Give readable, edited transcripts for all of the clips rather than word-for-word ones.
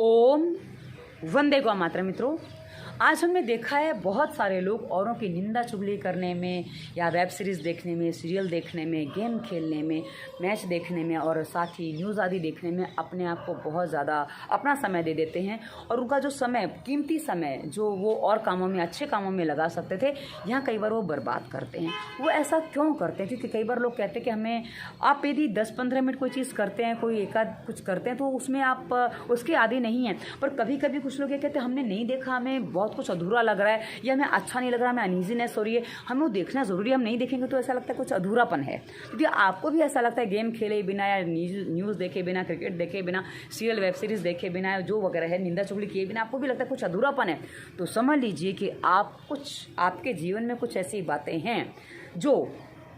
ओम वंदे गौ मातरम। मित्रों, आज हमने देखा है बहुत सारे लोग औरों की निंदा चुगली करने में या वेब सीरीज़ देखने में, सीरियल देखने में, गेम खेलने में, मैच देखने में और साथ ही न्यूज़ आदि देखने में अपने आप को बहुत ज़्यादा अपना समय दे देते हैं और उनका जो समय, कीमती समय जो वो और कामों में, अच्छे कामों में लगा सकते थे, यहाँ कई बार वो बर्बाद करते हैं। वो ऐसा क्यों करते हैं? क्योंकि कई बार लोग कहते हैं कि हमें आप यदि 10-15 मिनट कोई चीज़ करते हैं, कोई एकाध कुछ करते हैं तो उसमें आप उसके आदी नहीं हैं। पर कभी कभी कुछ लोग ये कहते हैं हमने नहीं देखा, हमें बहुत कुछ अधूरा लग रहा है या हमें अच्छा नहीं लग रहा, हमें अनईजीनेस हो रही है, हमें वो देखना ज़रूरी है, हम नहीं देखेंगे तो ऐसा लगता है कुछ अधूरापन है। क्योंकि आपको भी ऐसा लगता है गेम खेले बिना या न्यूज़ देखे बिना, क्रिकेट देखे बिना, सीरियल वेब सीरीज़ देखे बिना, जो वगैरह है, निंदा चुगली किए बिना आपको भी लगता है कुछ अधूरापन है। तो समझ लीजिए कि आपके जीवन में कुछ ऐसी बातें हैं जो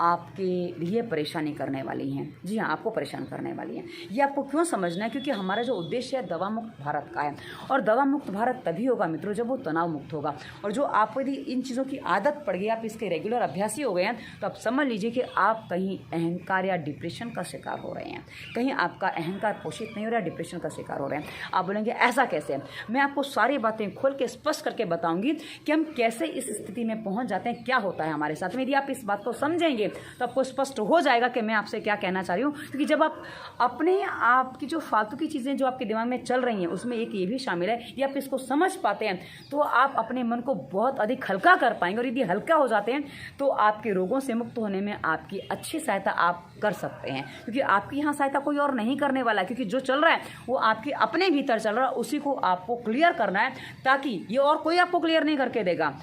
आपके लिए परेशानी करने वाली हैं। जी हाँ, आपको परेशान करने वाली हैं। ये आपको क्यों समझना है? क्योंकि हमारा जो उद्देश्य है दवा मुक्त भारत का है और दवा मुक्त भारत तभी होगा मित्रों जब वो तनाव मुक्त होगा। और जो आपको यदि इन चीज़ों की आदत पड़ गई, आप इसके रेगुलर अभ्यासी हो गए हैं, तो आप समझ लीजिए कि आप कहीं अहंकार या डिप्रेशन का शिकार हो रहे हैं, कहीं आपका अहंकार पोषित नहीं हो रहा, डिप्रेशन का शिकार हो रहे हैं। आप बोलेंगे ऐसा कैसे है? मैं आपको सारी बातें खोल के स्पष्ट करके बताऊंगी कि हम कैसे इस स्थिति में पहुंच जाते हैं, क्या होता है हमारे साथ में। यदि आप इस बात को समझेंगे तो आपको स्पष्ट हो जाएगा कि मैं आपसे क्या कहना चाह रही हूँ। क्योंकि जब आप अपने आप की जो फालतू की चीज़ें जो आपके दिमाग में चल रही हैं उसमें एक ये भी शामिल है, ये आप इसको समझ पाते हैं तो आप अपने मन को बहुत अधिक हल्का कर पाएंगे। और यदि हल्का हो जाते हैं तो आपके रोगों से मुक्त होने में आपकी अच्छी सहायता आप कर सकते हैं। क्योंकि आपकी यहाँ सहायता कोई और नहीं करने वाला है, क्योंकि जो चल रहा है वो आपके अपने भीतर चल रहा है, उसी को आपको क्लियर करना है, ताकि ये और कोई आपको क्लियर नहीं करके देगा।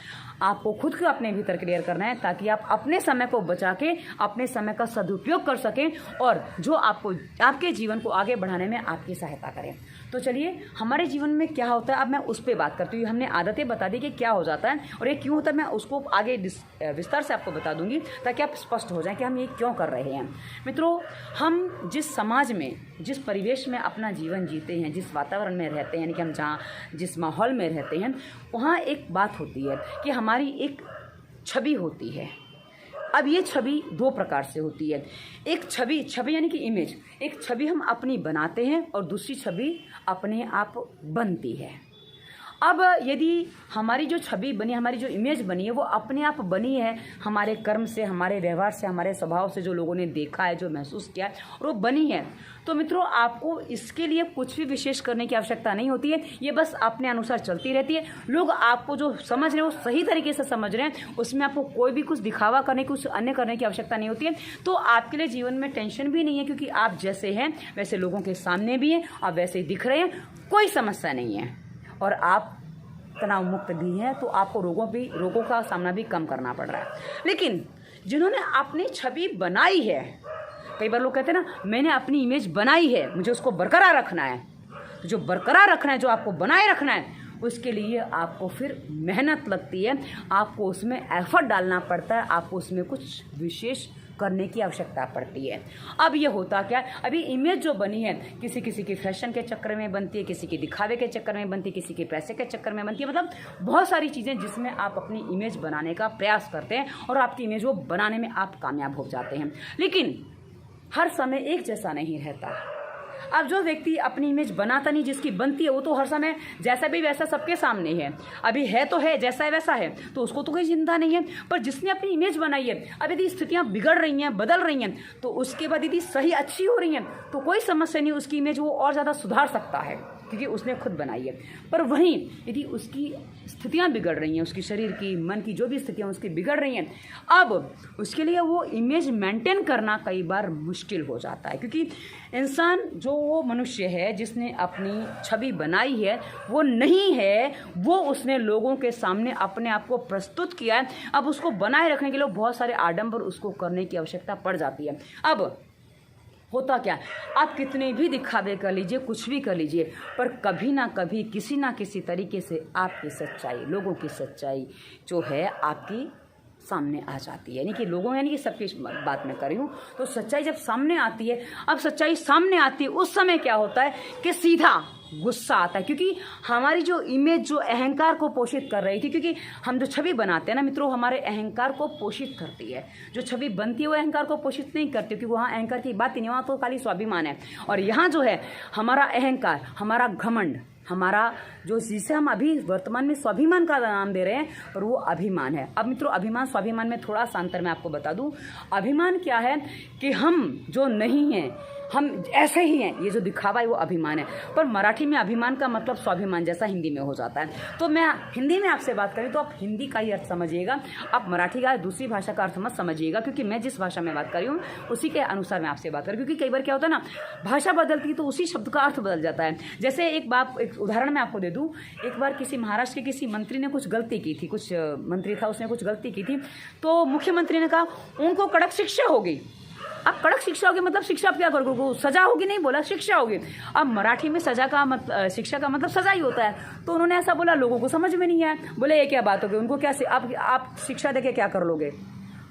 आपको खुद को अपने भीतर क्लियर करना है ताकि आप अपने समय को बचा के अपने समय का सदुपयोग कर सकें और जो आपको आपके जीवन को आगे बढ़ाने में आपकी सहायता करें। तो चलिए, हमारे जीवन में क्या होता है अब मैं उस पर बात करती हूँ। हमने आदतें बता दी कि क्या हो जाता है और ये क्यों होता है, मैं उसको आगे विस्तार से आपको बता दूंगी ताकि आप स्पष्ट हो जाएं कि हम ये क्यों कर रहे हैं। मित्रों, हम जिस समाज में, जिस परिवेश में अपना जीवन जीते हैं, जिस वातावरण में रहते हैं, यानी कि हम जहाँ जिस माहौल में रहते हैं, वहाँ एक बात होती है कि हमारी एक छवि होती है। अब ये छवि दो प्रकार से होती है। एक छवि यानी कि इमेज, एक छवि हम अपनी बनाते हैं और दूसरी छवि अपने आप बनती है। अब यदि हमारी जो छवि बनी, हमारी जो इमेज बनी है वो अपने आप बनी है हमारे कर्म से, हमारे व्यवहार से, हमारे स्वभाव से, जो लोगों ने देखा है, जो महसूस किया है और वो बनी है। तो मित्रों, आपको इसके लिए कुछ भी विशेष करने की आवश्यकता नहीं होती है, ये बस अपने अनुसार चलती रहती है। लोग आपको जो समझ रहे हैं वो सही तरीके से समझ रहे हैं, उसमें आपको कोई भी कुछ दिखावा करने की, कुछ अन्य करने की आवश्यकता नहीं होती है। तो आपके लिए जीवन में टेंशन भी नहीं है, क्योंकि आप जैसे हैं वैसे लोगों के सामने भी हैं, आप वैसे ही दिख रहे हैं, कोई समस्या नहीं है और आप तनाव मुक्त भी हैं। तो आपको रोगों का सामना भी कम करना पड़ रहा है। लेकिन जिन्होंने अपनी छवि बनाई है, कई बार लोग कहते हैं ना, मैंने अपनी इमेज बनाई है, मुझे उसको बरकरार रखना है। तो जो बरकरार रखना है, जो आपको बनाए रखना है, उसके लिए आपको फिर मेहनत लगती है, आपको उसमें एफर्ट डालना पड़ता है, आपको उसमें कुछ विशेष करने की आवश्यकता पड़ती है। अब ये होता क्या है, अभी इमेज जो बनी है किसी किसी की फैशन के चक्कर में बनती है, किसी के दिखावे के चक्कर में बनती है, किसी के पैसे के चक्कर में बनती है। मतलब बहुत सारी चीज़ें जिसमें आप अपनी इमेज बनाने का प्रयास करते हैं और आपकी इमेज वो बनाने में आप कामयाब हो जाते हैं। लेकिन हर समय एक जैसा नहीं रहता। अब जो व्यक्ति अपनी इमेज बनाता नहीं, जिसकी बनती है, वो तो हर समय जैसा भी वैसा सबके सामने है, अभी है तो है, जैसा है वैसा है, तो उसको तो कोई चिंता नहीं है। पर जिसने अपनी इमेज बनाई है, अब यदि स्थितियां बिगड़ रही हैं, बदल रही हैं, तो उसके बाद यदि सही अच्छी हो रही हैं तो कोई समस्या नहीं, उसकी इमेज वो और ज़्यादा सुधार सकता है क्योंकि उसने खुद बनाई है। पर वहीं यदि उसकी स्थितियां बिगड़ रही हैं, उसकी शरीर की, मन की जो भी स्थितियां उसकी बिगड़ रही हैं, अब उसके लिए वो इमेज मेंटेन करना कई बार मुश्किल हो जाता है। क्योंकि इंसान, जो वो मनुष्य है जिसने अपनी छवि बनाई है, वो नहीं है, वो उसने लोगों के सामने अपने आप को प्रस्तुत किया है। अब उसको बनाए रखने के लिए बहुत सारे आडंबर उसको करने की आवश्यकता पड़ जाती है। अब होता क्या, आप कितने भी दिखावे कर लीजिए, कुछ भी कर लीजिए, पर कभी ना कभी किसी ना किसी तरीके से आपकी सच्चाई, लोगों की सच्चाई जो है आपकी सामने आ जाती है। यानी कि लोगों, यानी कि सबकी बात मैं कर रही हूँ। तो सच्चाई जब सामने आती है, अब सच्चाई सामने आती है, उस समय क्या होता है कि सीधा गुस्सा आता है। क्योंकि हमारी जो इमेज, जो अहंकार को पोषित कर रही थी, क्योंकि हम जो छवि बनाते हैं ना मित्रों, हमारे अहंकार को पोषित करती है। जो छवि बनती है वो अहंकार को पोषित नहीं करती, क्योंकि वहाँ अहंकार की बात ही नहीं, वहाँ तो खाली स्वाभिमान है। और यहाँ जो है हमारा अहंकार, हमारा घमंड, हमारा जो जिसे हम अभी वर्तमान में स्वाभिमान का नाम दे रहे हैं, पर वो अभिमान है। अब मित्रों, अभिमान स्वाभिमान में थोड़ा सा अंतर मैं आपको बता दूं। अभिमान क्या है कि हम जो नहीं हैं, हम ऐसे ही हैं, ये जो दिखावा है वो अभिमान है। पर मराठी में अभिमान का मतलब स्वाभिमान जैसा हिंदी में हो जाता है। तो मैं हिंदी में आपसे बात करूँ तो आप हिंदी का ही अर्थ समझिएगा, आप मराठी का दूसरी भाषा का अर्थ मत समझिएगा, क्योंकि मैं जिस भाषा में बात कर रही हूँ उसी के अनुसार मैं आपसे बात करूँ। क्योंकि कई बार क्या होता है ना, भाषा बदलती तो उसी शब्द का अर्थ बदल जाता है। जैसे एक उदाहरण मैं आपको दे दूँ। एक बार किसी महाराष्ट्र के किसी मंत्री ने कुछ गलती की थी, कुछ मंत्री था उसने कुछ गलती की थी, तो मुख्यमंत्री ने कहा उनको कड़क शिक्षा होगी। अब कड़क शिक्षा होगी मतलब शिक्षा आप क्या करोगे, सजा होगी नहीं बोला, शिक्षा होगी। अब मराठी में शिक्षा का मतलब सजा ही होता है। तो उन्होंने ऐसा बोला, लोगों को समझ में नहीं आया। बोले ये क्या बात होगी, उनको क्या आप शिक्षा देके क्या कर लोगे,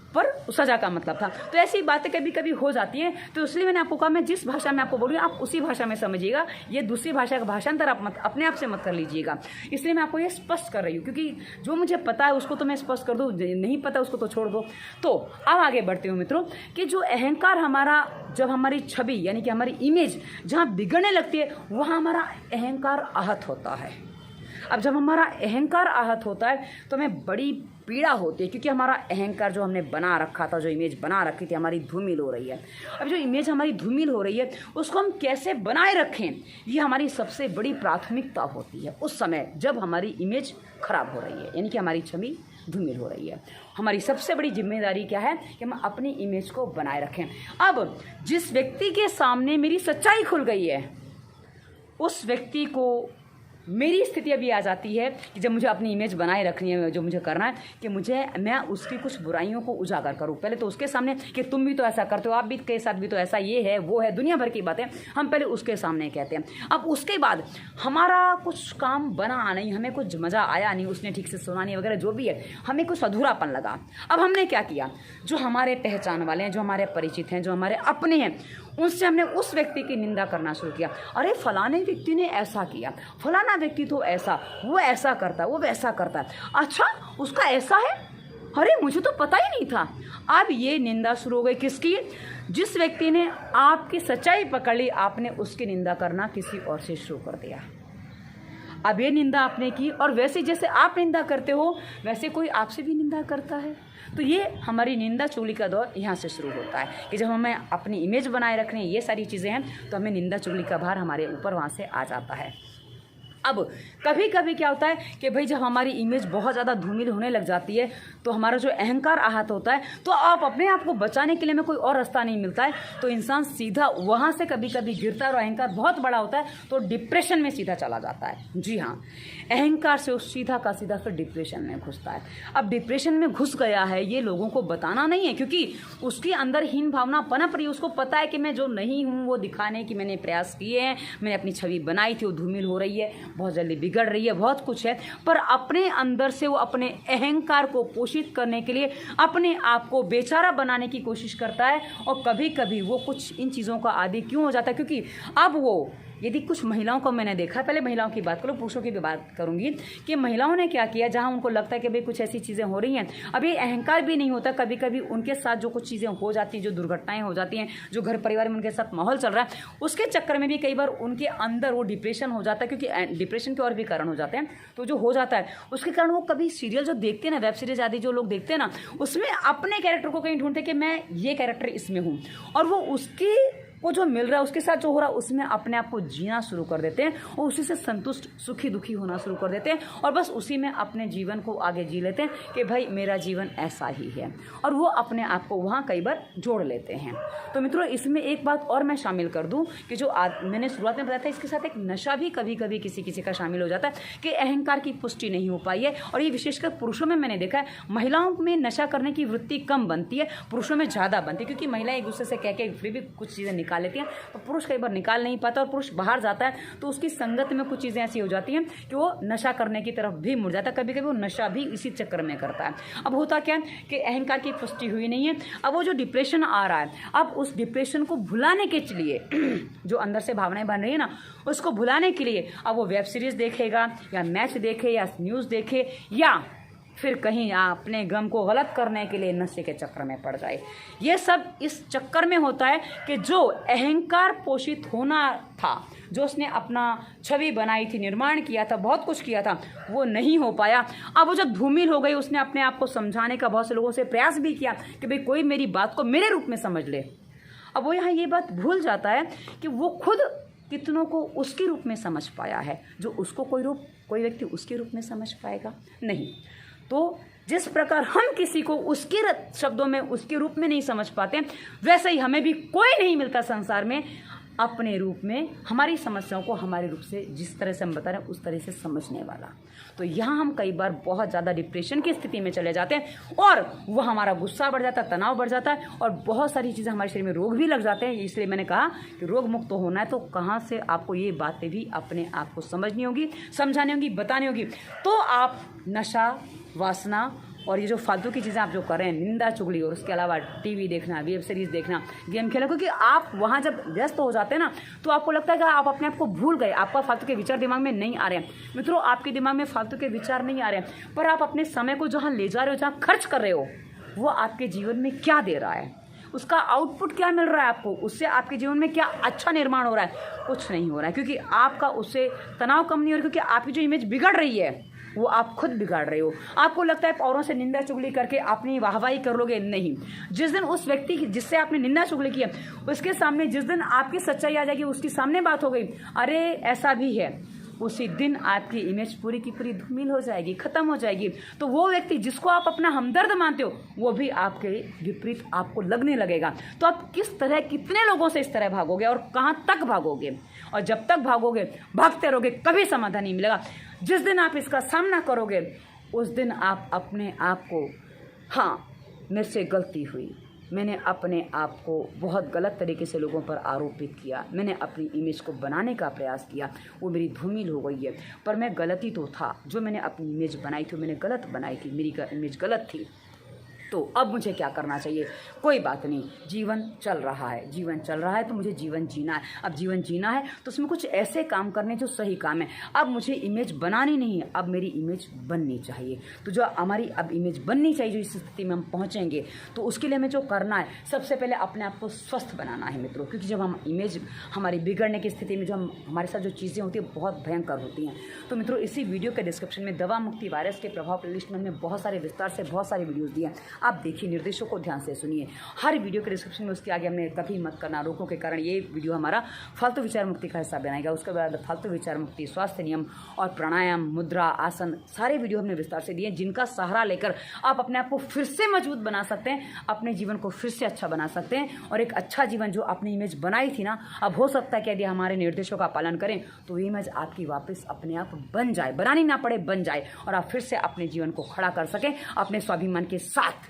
पर सजा का मतलब था। तो ऐसी बातें कभी कभी हो जाती हैं। तो इसलिए मैंने आपको कहा मैं जिस भाषा में आपको बोल रही हूँ आप उसी भाषा में समझिएगा, ये दूसरी भाषा का भाषांतर आप अपने आप से मत कर लीजिएगा। इसलिए मैं आपको ये स्पष्ट कर रही हूँ, क्योंकि जो मुझे पता है उसको तो मैं स्पष्ट कर दूँ, नहीं पता उसको तो छोड़ दो। तो अब आगे बढ़ते हूँ मित्रों, कि जो अहंकार हमारा, जब हमारी छवि यानी कि हमारी इमेज जहाँ बिगड़ने लगती है वहाँ हमारा अहंकार आहत होता है। अब जब हमारा अहंकार आहत होता है तो हमें बड़ी पीड़ा होती है, क्योंकि हमारा अहंकार जो हमने बना रखा था, जो इमेज बना रखी थी, हमारी धूमिल हो रही है। अब जो इमेज हमारी धूमिल हो रही है उसको हम कैसे बनाए रखें, ये हमारी सबसे बड़ी प्राथमिकता होती है उस समय जब हमारी इमेज खराब हो रही है, यानी कि हमारी छवि धूमिल हो रही है। हमारी सबसे बड़ी जिम्मेदारी क्या है कि हम अपनी इमेज को बनाए रखें। अब जिस व्यक्ति के सामने मेरी सच्चाई खुल गई है, उस व्यक्ति को मेरी स्थिति अभी आ जाती है कि जब मुझे अपनी इमेज बनाए रखनी है, जो मुझे करना है कि मैं उसकी कुछ बुराइयों को उजागर करूं। पहले तो उसके सामने कि तुम भी तो ऐसा करते हो, आप भी के साथ भी तो ऐसा, ये है वो है, दुनिया भर की बातें हम पहले उसके सामने कहते हैं। अब उसके बाद हमारा कुछ काम बना नहीं, हमें कुछ मज़ा आया नहीं, उसने ठीक से सुना नहीं वगैरह जो भी है, हमें कुछ अधूरापन लगा। अब हमने क्या किया, जो हमारे पहचान वाले हैं, जो हमारे परिचित हैं, जो हमारे अपने हैं, उनसे हमने उस व्यक्ति की निंदा करना शुरू किया। अरे फलाने व्यक्ति ने ऐसा किया, फलाना व्यक्ति तो ऐसा, वो ऐसा करता है, वो वैसा करता है, अच्छा उसका ऐसा है, अरे मुझे तो पता ही नहीं था। अब ये निंदा शुरू हो गई किसकी, जिस व्यक्ति ने आपकी सच्चाई पकड़ ली, आपने उसकी निंदा करना किसी और से शुरू कर दिया। अब ये निंदा आपने की, और वैसे जैसे आप निंदा करते हो वैसे कोई आपसे भी निंदा करता है। तो ये हमारी निंदा चुगली का दौर यहाँ से शुरू होता है कि जब हमें अपनी इमेज बनाए रखने, ये सारी चीज़ें हैं, तो हमें निंदा चुगली का भार हमारे ऊपर वहाँ से आ जाता है। अब कभी कभी क्या होता है कि भाई जब हमारी इमेज बहुत ज़्यादा धूमिल होने लग जाती है तो हमारा जो अहंकार आहत होता है, तो आप अपने आप को बचाने के लिए में कोई और रास्ता नहीं मिलता है, तो इंसान सीधा वहाँ से कभी कभी गिरता है, और अहंकार बहुत बड़ा होता है तो डिप्रेशन में सीधा चला जाता है। जी हाँ, अहंकार से उस सीधा का सीधा फिर डिप्रेशन में घुसता है। अब डिप्रेशन में घुस गया है, ये लोगों को बताना नहीं है, क्योंकि उसके अंदर हीन भावना पनप रही है। उसको पता है कि मैं जो नहीं हूँ वो दिखाने की मैंने प्रयास किए हैं, मैंने अपनी छवि बनाई थी, वो धूमिल हो रही है, बहुत जल्दी बिगड़ रही है, बहुत कुछ है, पर अपने अंदर से वो अपने अहंकार को पोषित करने के लिए अपने आप को बेचारा बनाने की कोशिश करता है। और कभी कभी वो कुछ इन चीज़ों का आदी क्यों हो जाता है, क्योंकि अब वो, यदि कुछ महिलाओं को मैंने देखा, पहले महिलाओं की बात करूँ, पुरुषों की भी बात करूंगी, कि महिलाओं ने क्या किया, जहां उनको लगता है कि भाई कुछ ऐसी चीज़ें हो रही हैं, अभी अहंकार भी नहीं होता, कभी कभी उनके साथ जो कुछ चीज़ें हो जाती हैं, जो दुर्घटनाएं हो जाती हैं, जो घर परिवार में उनके साथ माहौल चल रहा है, उसके चक्कर में भी कई बार उनके अंदर वो डिप्रेशन हो जाता है, क्योंकि डिप्रेशन के और भी कारण हो जाते हैं। तो जो हो जाता है उसके कारण वो कभी सीरियल जो देखते हैं ना, वेब सीरीज आदि जो लोग देखते हैं ना, उसमें अपने कैरेक्टर को कहीं ढूंढते कि मैं ये कैरेक्टर इसमें हूँ, और वो उसकी वो जो मिल रहा है उसके साथ जो हो रहा है उसमें अपने आप को जीना शुरू कर देते हैं, और उसी से संतुष्ट सुखी दुखी होना शुरू कर देते हैं, और बस उसी में अपने जीवन को आगे जी लेते हैं कि भाई मेरा जीवन ऐसा ही है, और वो अपने आप को वहाँ कई बार जोड़ लेते हैं। तो मित्रों, इसमें एक बात और मैं शामिल कर दूँ कि जो मैंने शुरुआत में बताया था, इसके साथ एक नशा भी कभी कभी किसी किसी का शामिल हो जाता है कि अहंकार की पुष्टि नहीं हो पाई है, और ये विशेषकर पुरुषों में मैंने देखा है। महिलाओं में नशा करने की वृत्ति कम बनती है, पुरुषों में ज़्यादा बनती है, क्योंकि महिलाएं एक दूसरे से कह के फिर भी कुछ चीज़ें निकाल लेती हैं, तो पुरुष कई बार निकाल नहीं पाता, और पुरुष बाहर जाता है तो उसकी संगत में कुछ चीज़ें ऐसी हो जाती हैं कि वो नशा करने की तरफ भी मुड़ जाता है, कभी कभी वो नशा भी इसी चक्कर में करता है। अब होता क्या है कि अहंकार की पुष्टि हुई नहीं है, अब वो जो डिप्रेशन आ रहा है, अब उस डिप्रेशन को भुलाने के लिए जो अंदर से भावनाएं बन रही है ना, उसको भुलाने के लिए अब वो वेब सीरीज देखेगा, या मैच देखे, या न्यूज़ देखे, या फिर कहीं अपने गम को गलत करने के लिए नशे के चक्कर में पड़ जाए। ये सब इस चक्कर में होता है कि जो अहंकार पोषित होना था, जो उसने अपना छवि बनाई थी, निर्माण किया था, बहुत कुछ किया था, वो नहीं हो पाया। अब वो जब धूमिल हो गई, उसने अपने आप को समझाने का बहुत से लोगों से प्रयास भी किया कि भाई कोई मेरी बात को मेरे रूप में समझ ले। अब वो यहाँ ये बात भूल जाता है कि वो खुद कितनों को उसके रूप में समझ पाया है, जो उसको कोई व्यक्ति उसके रूप में समझ पाएगा नहीं। तो जिस प्रकार हम किसी को उसके शब्दों में, उसके रूप में नहीं समझ पाते, वैसे ही हमें भी कोई नहीं मिलता संसार में अपने रूप में हमारी समस्याओं को हमारे रूप से, जिस तरह से हम बता रहे हैं उस तरह से समझने वाला। तो यहाँ हम कई बार बहुत ज़्यादा डिप्रेशन की स्थिति में चले जाते हैं और वह हमारा गुस्सा बढ़ जाता है, तनाव बढ़ जाता है और बहुत सारी चीज़ें हमारे शरीर में, रोग भी लग जाते हैं। इसलिए मैंने कहा कि रोग मुक्त तो होना है तो कहाँ से आपको ये बातें भी अपने आप को समझनी होगी, समझानी होगी, बतानी होगी। तो आप नशा, वासना और ये जो फालतू की चीज़ें आप जो कर रहे हैं, निंदा चुगली और उसके अलावा टीवी देखना, वेब सीरीज़ देखना, गेम खेलना, क्योंकि आप वहाँ जब व्यस्त हो जाते हैं ना तो आपको लगता है कि आप अपने आप को भूल गए, आपका फालतू के विचार दिमाग में नहीं आ रहे हैं। मित्रों, आपके दिमाग में फालतू के विचार नहीं आ रहे हैं, पर आप अपने समय को जहाँ ले जा रहे हो, जहाँ खर्च कर रहे हो, वो आपके जीवन में क्या दे रहा है, उसका आउटपुट क्या मिल रहा है आपको, उससे आपके जीवन में क्या अच्छा निर्माण हो रहा है? कुछ नहीं हो रहा है, क्योंकि आपका उससे तनाव कम नहीं हो रहा, क्योंकि आपकी जो इमेज बिगड़ रही है वो आप खुद बिगाड़ रहे हो। आपको लगता है औरों से निंदा चुगली करके अपनी वाहवाही कर लोगे, नहीं। जिस दिन उस व्यक्ति की जिससे आपने निंदा चुगली की है उसके सामने जिस दिन आपकी सच्चाई आ जाएगी, उसके सामने बात हो गई, अरे ऐसा भी है, उसी दिन आपकी इमेज पूरी की पूरी धूमिल हो जाएगी, खत्म हो जाएगी। तो वो व्यक्ति जिसको आप अपना हमदर्द मानते हो वो भी आपके विपरीत आपको लगने लगेगा। तो आप किस तरह, कितने लोगों से इस तरह भागोगे और कहाँ तक भागोगे? और जब तक भागोगे, भागते रहोगे, कभी समाधान नहीं मिलेगा। जिस दिन आप इसका सामना करोगे उस दिन आप अपने आप को, हाँ मेरे से गलती हुई, मैंने अपने आप को बहुत गलत तरीके से लोगों पर आरोपित किया, मैंने अपनी इमेज को बनाने का प्रयास किया, वो मेरी धूमिल हो गई है, पर मैं गलती तो था, जो मैंने अपनी इमेज बनाई थी मैंने गलत बनाई थी, मेरी इमेज गलत थी। तो अब मुझे क्या करना चाहिए? कोई बात नहीं, जीवन चल रहा है, जीवन चल रहा है तो मुझे जीवन जीना है। अब जीवन जीना है तो उसमें कुछ ऐसे काम करने जो सही काम है। अब मुझे इमेज बनानी नहीं है, अब मेरी इमेज बननी चाहिए। तो जो हमारी अब इमेज बननी चाहिए, जो इस स्थिति में हम पहुँचेंगे, तो उसके लिए हमें जो करना है, सबसे पहले अपने आप को स्वस्थ बनाना है मित्रों। क्योंकि जब हम इमेज हमारी बिगड़ने की स्थिति में, जो हमारे साथ जो चीज़ें होती हैं बहुत भयंकर होती हैं। तो मित्रों, इसी वीडियो के डिस्क्रिप्शन में दवा मुक्ति वायरस के प्रभाव प्लेलिस्ट में हमने बहुत सारे विस्तार से बहुत सारी वीडियोज़ दी हैं, आप देखिए, निर्देशों को ध्यान से सुनिए। हर वीडियो के डिस्क्रिप्शन में उसके आगे हमने कभी मत करना, रोगों के कारण, ये वीडियो हमारा फालतू विचार मुक्ति का हिस्सा बनाएगा। उसके बाद फालतू विचार मुक्ति, स्वास्थ्य नियम और प्राणायाम, मुद्रा, आसन, सारे वीडियो हमने विस्तार से दिए, जिनका सहारा लेकर आप अपने आप को फिर से मजबूत बना सकते हैं, अपने जीवन को फिर से अच्छा बना सकते हैं और एक अच्छा जीवन, जो अपनी इमेज बनाई थी ना, अब हो सकता है कि यदि हमारे निर्देशों का पालन करें तो ये इमेज आपकी वापस अपने आप बन जाए, बनानी ना पड़े, बन जाए और आप फिर से अपने जीवन को खड़ा कर सकें अपने स्वाभिमान के साथ।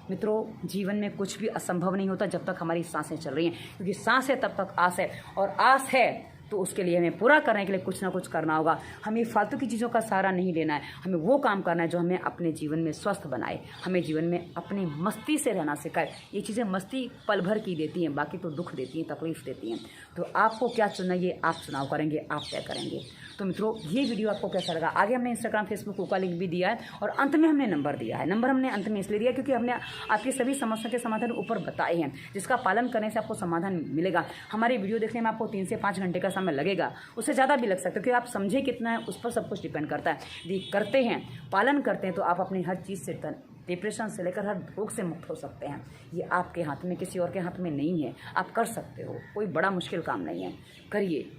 मित्रों, जीवन में कुछ भी असंभव नहीं होता जब तक हमारी सांसें चल रही हैं, क्योंकि सांस है तब तक आस है, और आस है तो उसके लिए हमें पूरा करने के लिए कुछ ना कुछ करना होगा। हमें फालतू की चीज़ों का सहारा नहीं लेना है, हमें वो काम करना है जो हमें अपने जीवन में स्वस्थ बनाए, हमें जीवन में अपनी मस्ती से रहना सिखाए। ये चीज़ें मस्ती पल भर की देती हैं, बाकी तो दुख देती हैं, तकलीफ देती हैं। तो आपको क्या चुनना, ये आप चुनाव करेंगे, आप तय करेंगे। तो मित्रों, ये वीडियो आपको कैसा लगा? आगे हमने इंस्टाग्राम, फेसबुक का लिंक भी दिया है और अंत में हमने नंबर दिया है। नंबर हमने अंत में इसलिए दिया क्योंकि हमने आपकी सभी समस्या के समाधान ऊपर बताए हैं, जिसका पालन करने से आपको समाधान मिलेगा। हमारी वीडियो देखने में आपको 3 से 5 घंटे का समय लगेगा, उससे ज़्यादा भी लग सकता है, क्योंकि आप समझे कितना है उस पर सब कुछ डिपेंड करता है। यदि करते हैं, पालन करते हैं, तो आप अपनी हर चीज़ से, डिप्रेशन से लेकर हर रोग से मुक्त हो सकते हैं। ये आपके हाथ में, किसी और के हाथ में नहीं है, आप कर सकते हो, कोई बड़ा मुश्किल काम नहीं है, करिए,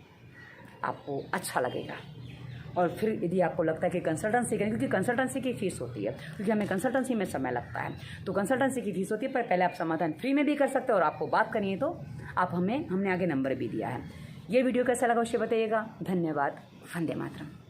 आपको अच्छा लगेगा। और फिर यदि आपको लगता है कि कंसल्टेंसी करें, क्योंकि कंसल्टेंसी की फ़ीस होती है, क्योंकि हमें कंसल्टेंसी में समय लगता है, तो कंसल्टेंसी की फ़ीस होती है, पर पहले आप समाधान फ्री में भी कर सकते हो और आपको बात करनी है तो आप हमने आगे नंबर भी दिया है। ये वीडियो कैसा लगा अवश्य बताइएगा। धन्यवाद। वंदे मातरम।